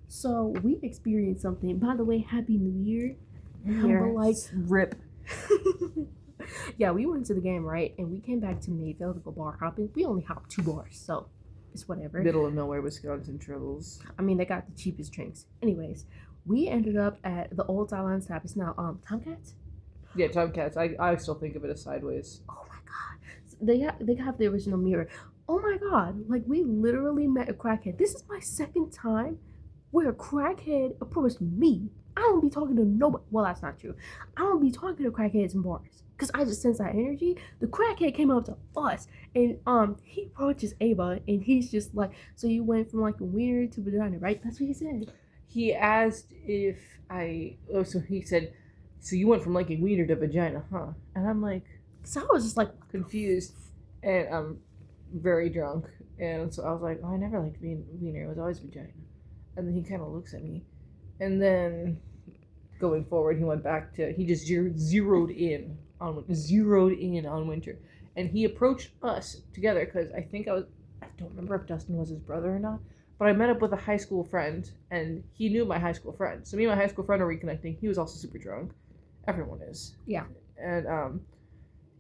So we experienced something. By the way, Happy New Year. Here, Like rip. yeah, we went to the game, right? And we came back to Mayville to go bar hopping. We only hopped 2 bars, so it's whatever. Middle of nowhere, Wisconsin troubles. I mean, they got the cheapest drinks. Anyways, we ended up at the old Thailand stop. It's now Tomcats. Yeah, Tomcats. I still think of it as Sideways. Oh my god, they have the original mirror. Oh my god, like we literally met a crackhead. This is my second time where a crackhead approached me. I don't be talking to nobody. Well, that's not true. I don't be talking to crackheads in bars because I just sense that energy. The crackhead came up to us and he approaches Ava and he's just like, so you went from like a wiener to vagina, right? That's what he said. He asked if so he said, so you went from liking wiener to vagina, huh? And I'm like, So I was just like confused, and I'm very drunk, and so I was like, oh, I never liked wiener. It was always vagina. And then he kind of looks at me, and then going forward, he just zeroed in on Winter, and he approached us together because I don't remember if Dustin was his brother or not, but I met up with a high school friend, and he knew my high school friend, so me and my high school friend are reconnecting. He was also super drunk. Everyone is. Yeah. And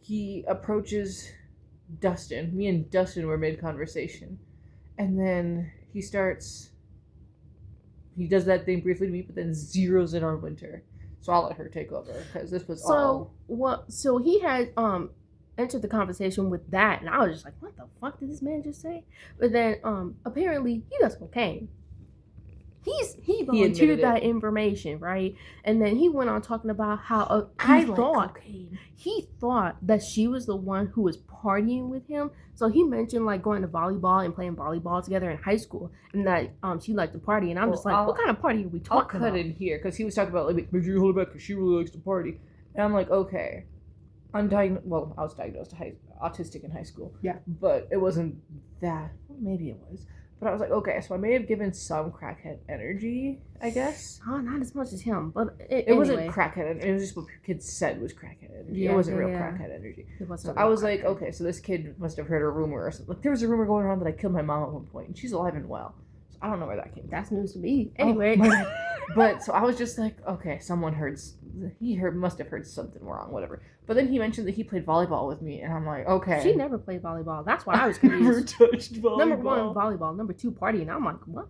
he approaches Dustin. Me and Dustin were mid-conversation, and then he does that thing briefly to me, but then zeroes in on Winter. So I'll let her take over because this was So he had entered the conversation with that, and I was just like, what the fuck did this man just say? But then apparently he does cocaine. He volunteered that information, right? And then he went on talking about how he thought that she was the one who was partying with him. So he mentioned like going to volleyball and playing volleyball together in high school, and that she liked to party. And I'm just like, what kind of party are we talking about? I'll cut in here because he was talking about like, make sure you hold it back because she really likes to party. And I'm like, okay, I was diagnosed autistic in high school. Yeah, but it wasn't that. Well, maybe it was. But I was like, okay, so I may have given some crackhead energy, I guess. Oh, not as much as him, but it wasn't crackhead. It was just what kids said was crackhead energy. Yeah, it wasn't real crackhead energy. It wasn't. So I was like, okay, so this kid must have heard a rumor or something. Like there was a rumor going around that I killed my mom at one point, and she's alive and well. So I don't know where that came from. That's news to me. Anyway, but so I was just like, okay, someone must have heard something wrong, whatever. But then he mentioned that he played volleyball with me, and I'm like, okay. She never played volleyball. That's why I was confused. Never touched volleyball. Number 1, volleyball. Number 2, partying. I'm like, what?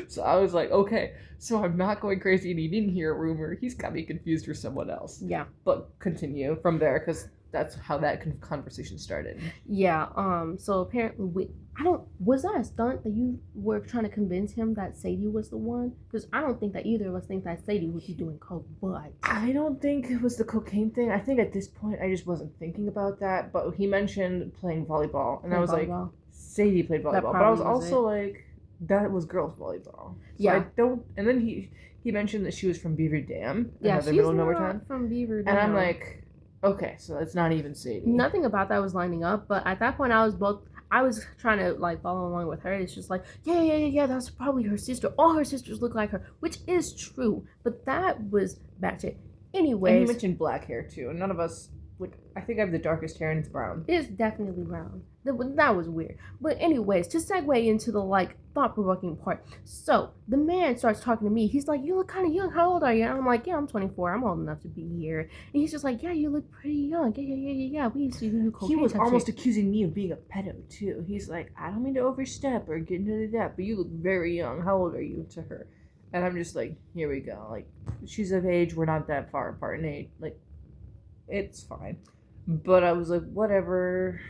So I was like, okay, so I'm not going crazy and he didn't hear a rumor. He's got me confused for someone else. Yeah. But continue from there because that's how that conversation started. Yeah. So apparently was that a stunt that you were trying to convince him that Sadie was the one? Because I don't think that either of us think that Sadie would be doing coke, but I don't think it was the cocaine thing. I think at this point I just wasn't thinking about that. But he mentioned playing volleyball, and I was like, Sadie played volleyball. But I was also like, that was girls volleyball. So yeah. And then he mentioned that she was from Beaver Dam. Yeah, another she's middle nowhere town. From Beaver Dam. And I'm like, okay, so it's not even Sadie. Nothing about that was lining up, but at that point I was trying to like follow along with her. It's just like, yeah, that's probably her sister. All her sisters look like her, which is true, but that was batshit. Anyways. And he mentioned black hair too, and none of us, like, I think I have the darkest hair and it's brown. It's definitely brown. That was weird. But anyways, to segue into the like thought-provoking part. So the man starts talking to me. He's like, you look kind of young. How old are you? And I'm like, yeah, I'm 24. I'm old enough to be here. And he's just like, yeah, you look pretty young. Yeah. We used to do cocaine. He was almost accusing me of being a pedo too. He's like, I don't mean to overstep or get into that, but you look very young. How old are you to her? And I'm just like, here we go. Like, she's of age. We're not that far apart in age. Like, it's fine. But I was like, whatever.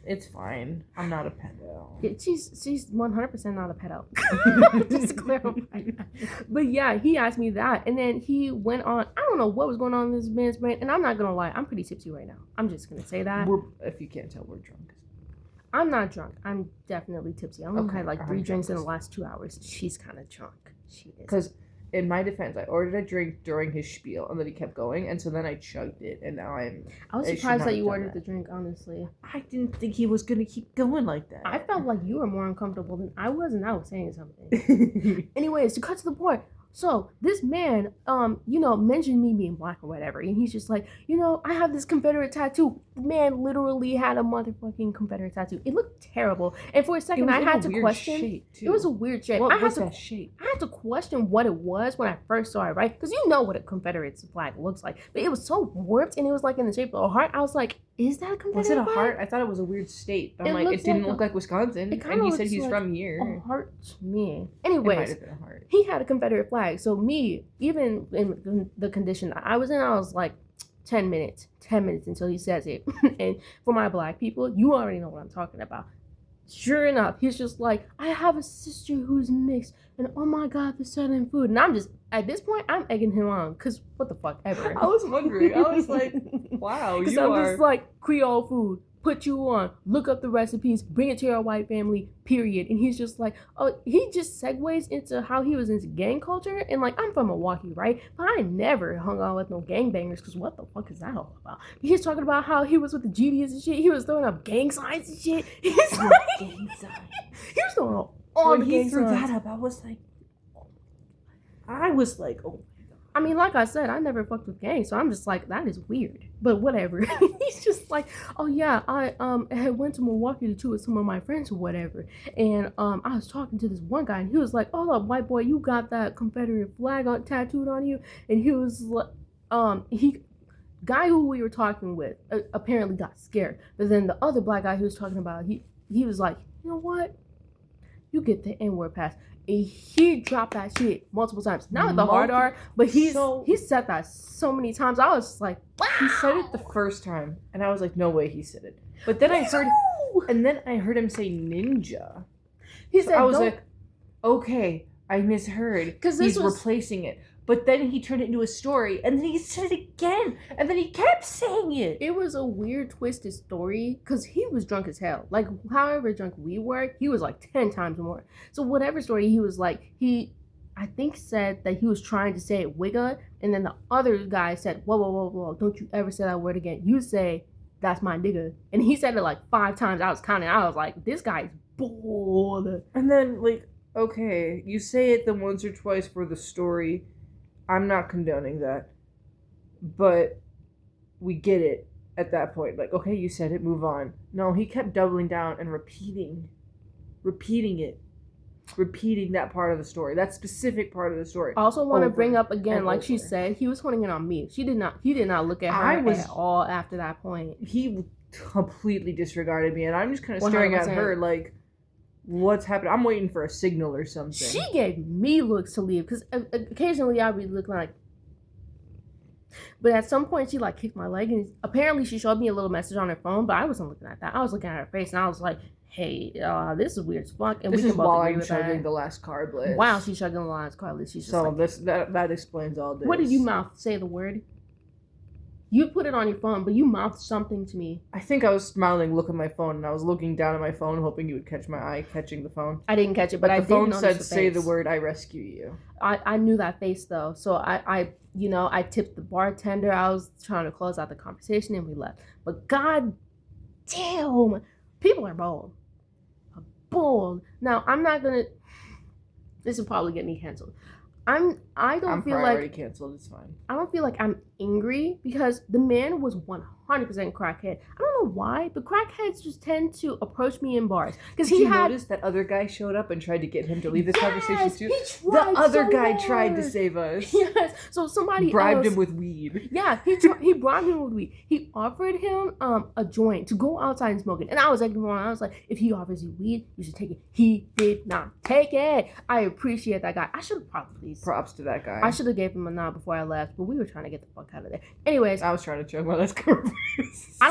It's fine. I'm not a pedo. Yeah, she's 100% not a pedo. Just to clarify that. But yeah, he asked me that, and then he went on. I don't know what was going on in this man's brain, and I'm not gonna lie, I'm pretty tipsy right now. I'm just gonna say that. If you can't tell, we're drunk. I'm not drunk. I'm definitely tipsy. I only had like 3 drinks in the last 2 hours. She's kind of drunk. She is. Because in my defense, I ordered a drink during his spiel, and then he kept going, and so then I chugged it, and now I was surprised that you ordered the drink, honestly. I didn't think he was going to keep going like that. I felt like you were more uncomfortable than I was, and I was saying something. Anyways, to cut to the point, So this man, mentioned me being black or whatever, and he's just like, I have this Confederate tattoo. The man literally had a motherfucking Confederate tattoo. It looked terrible, and for a second, I had to question. It was a weird shape. What was that shape? I had to question what it was when I first saw it, right? Because you know what a Confederate flag looks like, but it was so warped, and it was like in the shape of a heart. I was like, is that a Confederate Was it a flag? heart? I thought it was a weird state. I'm like, it didn't look like Wisconsin. And he said he's from here. A heart to me. It Anyways, might have been a heart. he had a Confederate flag. So me, even in the condition I was in, I was like 10 minutes until he says it. And for my black people, you already know what I'm talking about. Sure enough, he's just like, I have a sister who's mixed, and oh my god, the Southern food. And I'm just, at this point, I'm egging him on, because what the fuck ever. I was wondering. I was like, wow, Because you I'm are. just like, Creole food, put you on, look up the recipes, bring it to your white family, period. And he's just like, oh, he just segues into how he was into gang culture. And like, I'm from Milwaukee, right? But I never hung out with no gangbangers, because what the fuck is that all about? He's talking about how he was with the GDs and shit. He was throwing up gang signs and shit. He's like, Gang signs. he was throwing up all When the he gang threw signs. that up, I was like, oh. I mean, like I said, I never fucked with gangs, so I'm just like, that is weird. But whatever. He's just like, oh yeah, I had went to Milwaukee to tour with some of my friends or whatever, and I was talking to this one guy, and he was like, "Oh, white boy, you got that Confederate flag tattooed on you," and he was like, guy who we were talking with apparently got scared, but then the other black guy who was talking about, he was like, you know what, you get the N-word pass. And he dropped that shit multiple times. Not with the hard R, but he said that so many times. I was just like, wow. He said it the first time, and I was like, no way he said it. But then I heard him say ninja. He said, I was like, okay, I misheard. Because he's replacing it. But then he turned it into a story, and then he said it again, and then he kept saying it. It was a weird, twisted story, because he was drunk as hell. Like, however drunk we were, he was like 10 times more. So whatever story he was like, I think said that he was trying to say wigga, and then the other guy said, whoa, don't you ever say that word again. You say, that's my nigga. And he said it like 5 times. I was counting. I was like, this guy's bored. And then, like, okay, you say it the once or twice for the story. I'm not condoning that, but we get it at that point. Like, okay, you said it, move on. No, he kept doubling down and repeating that part of the story, that specific part of the story. I also want to bring up again, like she said, he was honing in on me. He did not look at her at all after that point. He completely disregarded me, and I'm just kind of staring 100%. At her like, what's happening? I'm waiting for a signal or something. She gave me looks to leave, because occasionally I'd be looking like, but at some point she like kicked my leg, and apparently she showed me a little message on her phone, but I wasn't looking at that. I was looking at her face, and I was like, hey, this is weird as fuck. And this we is can both while agree I'm with chugging that. the last carb list. Wow, she's chugging the last carb list. She's just so like, that explains all this. What did you mouth? Say the word. You put it on your phone, but you mouthed something to me. I think I was smiling, looking at my phone, and I was looking down at my phone, hoping you would catch my eye catching the phone. I didn't catch it, but I the did phone notice said, the "Say face. the word, I rescue you." I knew that face though, so I tipped the bartender. I was trying to close out the conversation, and we left. But god damn, people are bold. Now I'm not gonna. This will probably get me canceled. I'm already canceled. It's fine. I don't feel like I'm angry, because the man was 100% crackhead. I don't know why, but crackheads just tend to approach me in bars. Because Did you notice that other guy showed up and tried to get him to leave this conversation too? He tried the other so guy hard. Tried to save us. Yes. So somebody bribed else, him with weed. Yeah, he bribed him with weed. He offered him a joint to go outside and smoke it. And I was like, I was like, if he offers you weed, you should take it. He did not take it. I appreciate that guy. I should have probably props to that guy. I should have gave him a nod before I left, but we were trying to get the fuck out of there. Anyways, I was trying to chug my last carb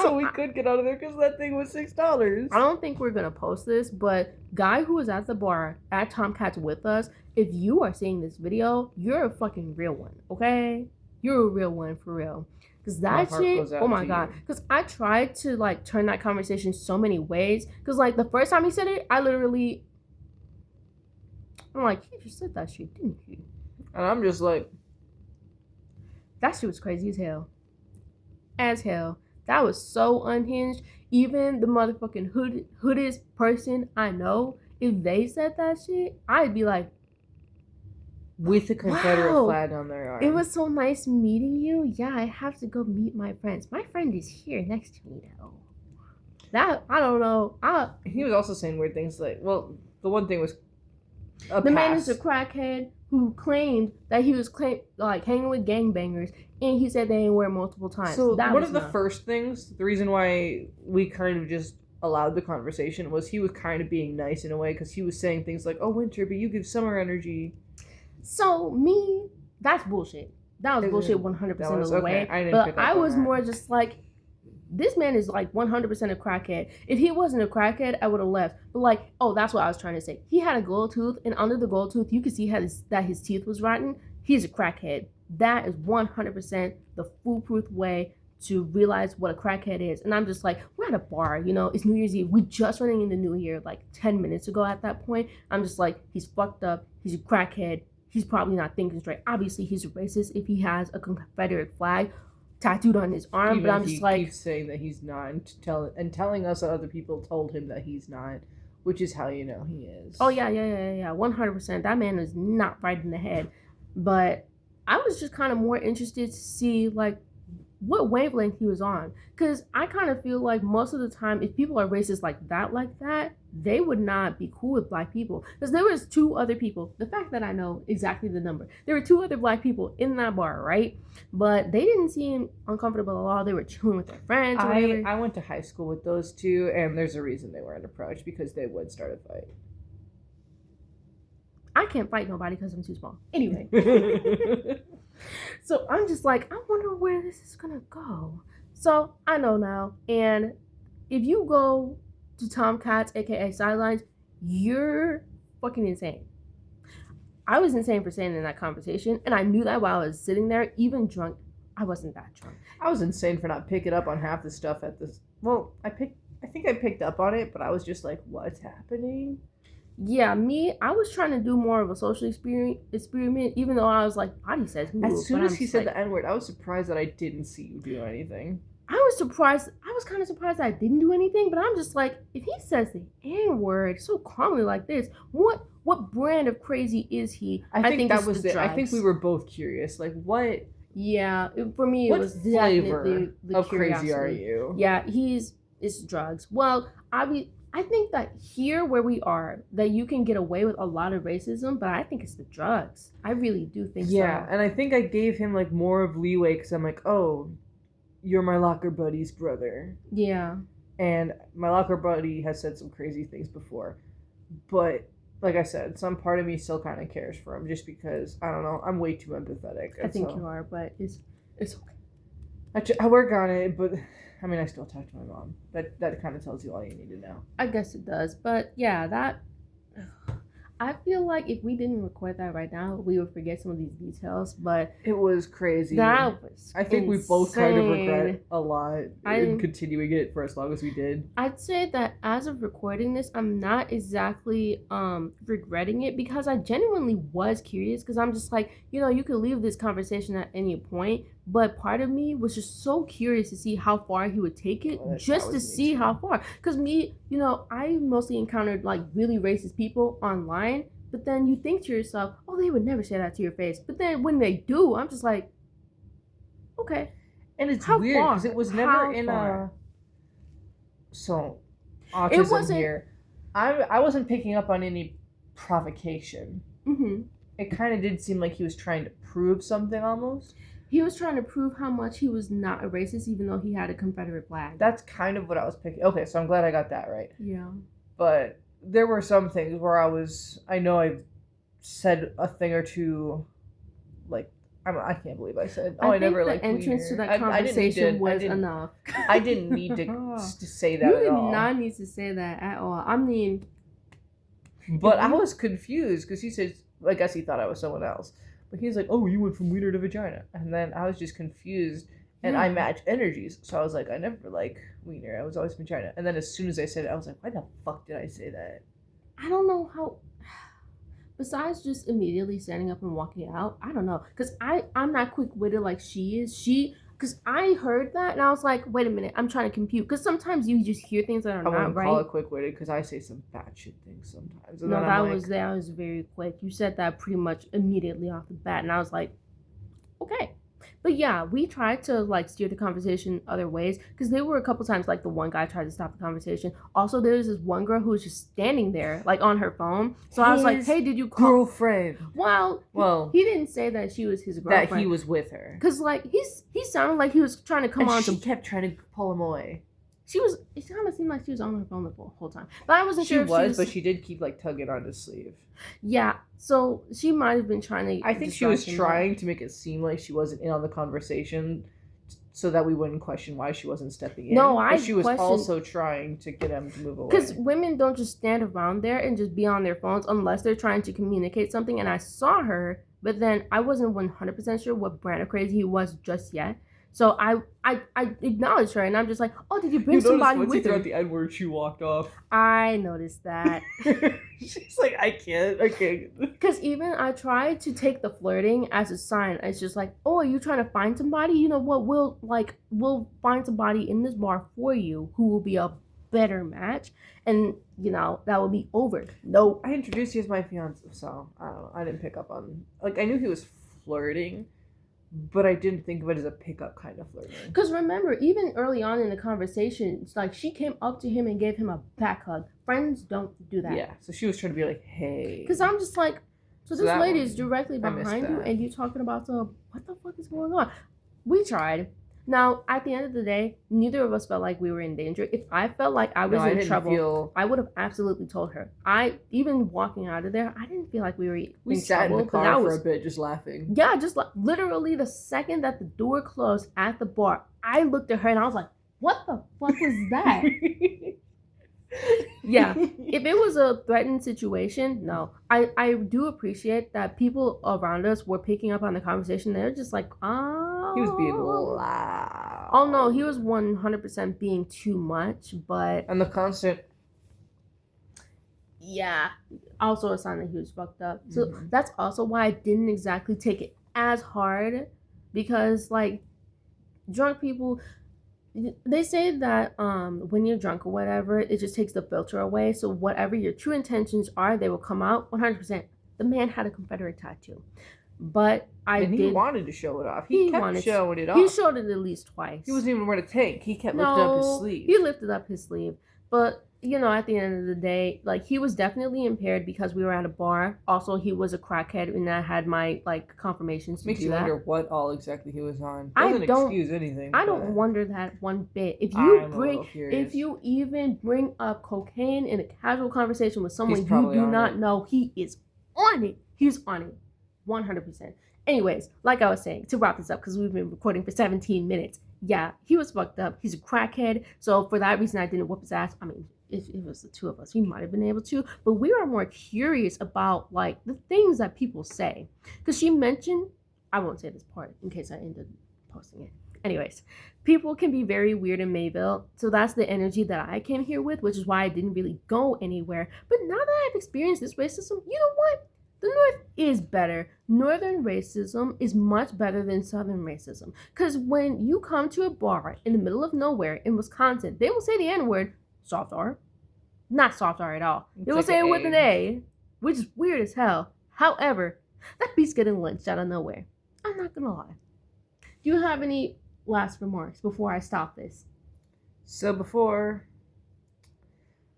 so we could get out of there, because that thing was $6. I don't think we're gonna post this, but guy who was at the bar at Tomcats with us, if you are seeing this video, you're a fucking real one, okay? You're a real one for real. Because that shit, oh my god. Because I tried to like turn that conversation so many ways. Because like the first time he said it, I'm like, you just said that shit, didn't you? And I'm just like, that shit was crazy as hell. As hell. That was so unhinged. Even the motherfucking hoodest person I know, if they said that shit, I'd be like, with a Confederate Wow. flag on their arm. It was so nice meeting you. Yeah, I have to go meet my friends. My friend is here next to me though. That I don't know. He was also saying weird things like, well, the one thing was The man is a crackhead who claimed that he was hanging with gangbangers, and he said they ain't wear multiple times. So that one of the first things, the reason why we kind of just allowed the conversation was he was kind of being nice in a way because he was saying things like, "Oh, winter, but you give summer energy." So that's bullshit. That was bullshit 100% of the way. I was more just like, this man is like 100% a crackhead. If he wasn't a crackhead, I would have left. But like, oh, that's what I was trying to say. He had a gold tooth, and under the gold tooth, you could see that his teeth was rotten. He's a crackhead. That is 100% the foolproof way to realize what a crackhead is. And I'm just like, we're at a bar, it's New Year's Eve. We just running in the New Year like 10 minutes ago at that point. I'm just like, he's fucked up. He's a crackhead. He's probably not thinking straight. Obviously, he's a racist if he has a Confederate flag tattooed on his arm. But I'm just like, keeps saying that he's not and telling us that other people told him that he's not, which is how you know he is. Oh yeah, 100%. That man is not right in the head. But I was just kind of more interested to see like what wavelength he was on, because I kind of feel like most of the time, if people are racist like that, they would not be cool with black people. Because there was 2 other people. The fact that I know exactly the number, there were 2 other black people in that bar, right? But they didn't seem uncomfortable at all. They were chilling with their friends. I went to high school with those 2, and there's a reason they weren't approached, because they would start a fight. I can't fight nobody because I'm too small. Anyway. So I'm just like, I wonder where this is gonna go. So I know now. And if you go to Tomcats, aka Sidelines, you're fucking insane. I was insane for saying in that conversation, and I knew that while I was sitting there, even drunk. I wasn't that drunk. I was insane for not picking up on half the stuff at this. Well, I think I picked up on it, but I was just like, what's happening? Yeah, I was trying to do more of a social experiment, even though I was like, body says move. As soon as he said the N-word, I was surprised that I didn't see you do anything. I was kind of surprised that I didn't do anything, but I'm just like, if he says the N-word so calmly like this, what brand of crazy is he? I think that was it. I think we were both curious. Like, what? Yeah, for me, it was flavor the of curiosity. Crazy Are You? Yeah, it's drugs. Well, I think that here where we are, that you can get away with a lot of racism, but I think it's the drugs. I really do think so. Yeah, and I think I gave him like more of leeway because I'm like, oh, you're my locker buddy's brother. Yeah. And my locker buddy has said some crazy things before. But like I said, some part of me still kind of cares for him just because, I don't know, I'm way too empathetic. I think you are, but it's okay. I work on it, but I mean, I still talk to my mom. That kind of tells you all you need to know. I guess it does. But yeah, I feel like if we didn't record that right now, we would forget some of these details. But it was crazy. That was I think we both kind of regret a lot in continuing it for as long as we did. I'd say that as of recording this, I'm not exactly regretting it, because I genuinely was curious, because I'm just like, you could leave this conversation at any point, but part of me was just so curious to see how far he would take it, just to see how far. Because I mostly encountered like really racist people online, but then you think to yourself, oh, they would never say that to your face. But then when they do, I'm just like, okay. And it's weird because it was never in a. So, autism here. I wasn't picking up on any provocation. Mm-hmm. It kind of did seem like he was trying to prove something almost. He was trying to prove how much he was not a racist, even though he had a Confederate flag. That's kind of what I was picking. Okay, so I'm glad I got that right. Yeah. But there were some things where I know I said a thing or two, like, I can't believe I said, I never liked Wiener. The entrance to that conversation was enough. I didn't need to say that at all. You did not need to say that at all. I mean. But I was confused because he said, I guess he thought I was someone else. But he's like, oh, you went from wiener to vagina. And then I was just confused. And I match energies. So I was like, I never like wiener. I was always vagina. And then as soon as I said it, I was like, why the fuck did I say that? I don't know how. Besides just immediately standing up and walking out, I don't know. Because I'm not quick-witted like she is. Because I heard that and I was like, wait a minute, I'm trying to compute. Because sometimes you just hear things that are I not wouldn't right. call it quick-witted because I say some batshit things sometimes. And No, then that I'm was very quick. You said that pretty much immediately off the bat, and I was like, okay. But yeah, we tried to like steer the conversation other ways because there were a couple times like the one guy tried to stop the conversation. Also, there was this one girl who was just standing there like on her phone. So I was like, "Hey, did you call?" Girlfriend. Well, he didn't say that she was his girlfriend. That he was with her. Because like he sounded like he was trying to come on. She kept trying to pull him away. It kind of seemed like she was on her phone the whole time. But I wasn't sure if she was... but she did keep like tugging on his sleeve. Yeah, so she might have been trying to... I think she was trying to make it seem like she wasn't in on the conversation so that we wouldn't question why she wasn't stepping in. But she was also trying to get him to move away. Because women don't just stand around there and just be on their phones unless they're trying to communicate something. And I saw her, but then I wasn't 100% sure what brand of crazy he was just yet. So I acknowledged her, and I'm just like, oh, did you bring somebody with you? Once he threw out the N-word, she walked off. I noticed that. She's like, I can't. Because even I tried to take the flirting as a sign. It's just like, oh, are you trying to find somebody? You know what? We'll find somebody in this bar for you who will be a better match, and you know that will be over. Nope. I introduced you as my fiance, so I don't know. I didn't pick up on I knew he was flirting. But I didn't think of it as a pickup kind of flirting. Because remember, even early on in the conversation, it's like she came up to him and gave him a back hug. Friends don't do that. Yeah, so she was trying to be like, hey. Because I'm just like, so this lady is directly behind you and you talking about what the fuck is going on? We tried. Now, at the end of the day, neither of us felt like we were in danger. If I felt like I was in trouble, I would have absolutely told her. Even walking out of there, I didn't feel like we were in trouble. We sat in the car for a bit just laughing. Yeah, just like literally the second that the door closed at the bar, I looked at her and I was like, what the fuck was that? Yeah, if it was a threatened situation, no. I do appreciate that people around us were picking up on the conversation. They're just like, oh. He was being loud. Oh, no, he was 100% being too much, but... And the constant... Yeah, also a sign that he was fucked up. So that's also why I didn't exactly take it as hard, because, like, drunk people... They say that when you're drunk or whatever, it just takes the filter away. So whatever your true intentions are, they will come out 100%. The man had a Confederate tattoo. But he wanted to show it off. He kept showing it off. He showed it at least twice. He wasn't even wearing a tank. He kept lifting up his sleeve. He lifted up his sleeve. But, you know, at the end of the day, like, he was definitely impaired because we were at a bar. Also, he was a crackhead, and I had my, like, confirmations to Makes you wonder what all exactly he was on. Doesn't excuse anything. I don't wonder that one bit. If you even bring up cocaine in a casual conversation with someone you do not know, he is on it. He's on it. 100%. Anyways, like I was saying, to wrap this up, because we've been recording for 17 minutes. Yeah, he was fucked up. He's a crackhead. So for that reason, I didn't whoop his ass. I mean, if it was the two of us, we might have been able to. But we are more curious about, like, the things that people say. Because she mentioned, I won't say this part in case I ended posting it. Anyways, people can be very weird in Mayville. So that's the energy that I came here with, which is why I didn't really go anywhere. But now that I've experienced this racism, you know what? The North is better. Northern racism is much better than Southern racism. Because when you come to a bar in the middle of nowhere in Wisconsin, they will say the N-word, soft R. Not soft R at all. They will say it with an A, which is weird as hell. However, that beat's getting lynched out of nowhere. I'm not going to lie. Do you have any last remarks before I stop this? So before,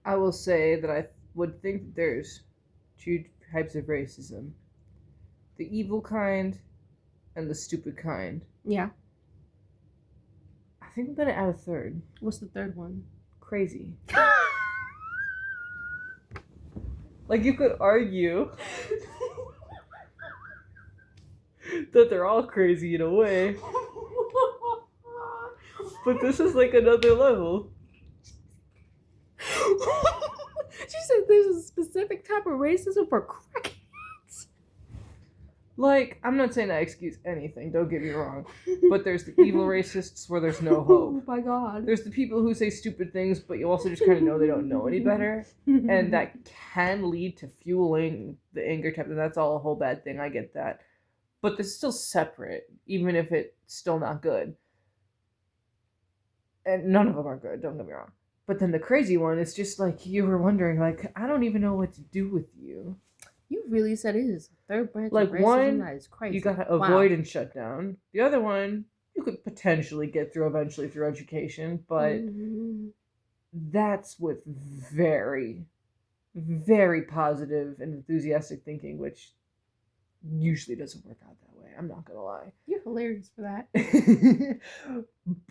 I will say that I would think there's two types of racism. The evil kind and the stupid kind. Yeah. I think I'm gonna add a third. What's the third one? Crazy. Like, you could argue that they're all crazy in a way. But this is like another level. She said there's a specific type of racism for crackheads. Like, I'm not saying I excuse anything, don't get me wrong. But there's the evil racists where there's no hope. Oh my god. There's the people who say stupid things, but you also just kind of know they don't know any better. And that can lead to fueling the anger type, and that's all a whole bad thing, I get that. But they're still separate, even if it's still not good. And none of them are good, don't get me wrong. But then the crazy one is just like you were wondering, like, I don't even know what to do with you. You really said it is a third branch Like of racism. one, that is crazy. you gotta avoid and shut down. The other one, you could potentially get through eventually through education, but that's with very, very positive and enthusiastic thinking, which usually doesn't work out that way. I'm not gonna lie. You're hilarious for that.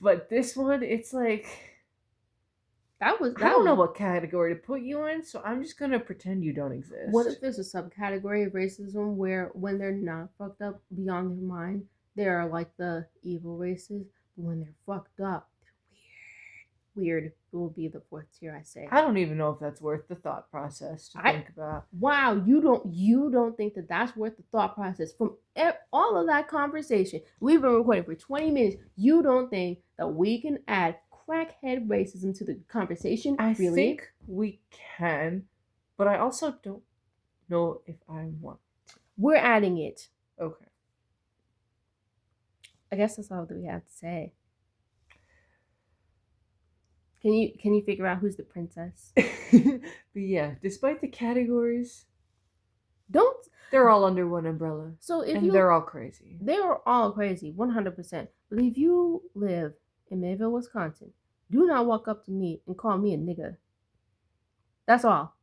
But this one, it's like I don't know what category to put you in, so I'm just gonna pretend you don't exist. What if there's a subcategory of racism where when they're not fucked up beyond their mind, they are like the evil races, but when they're fucked up, they're weird. Weird will be the fourth tier, I say. I don't even know if that's worth the thought process to think about. Wow, you don't think that that's worth the thought process from all of that conversation? We've been recording for 20 minutes. You don't think that we can add crackhead racism to the conversation? I think we can, but I also don't know if I want to. We're adding it. Okay. I guess that's all that we have to say. Can you figure out who's the princess? But yeah, despite the categories, they're all under one umbrella. So they're all crazy. They are all crazy, 100%. But if you live in Mayville, Wisconsin, do not walk up to me and call me a nigga. That's all.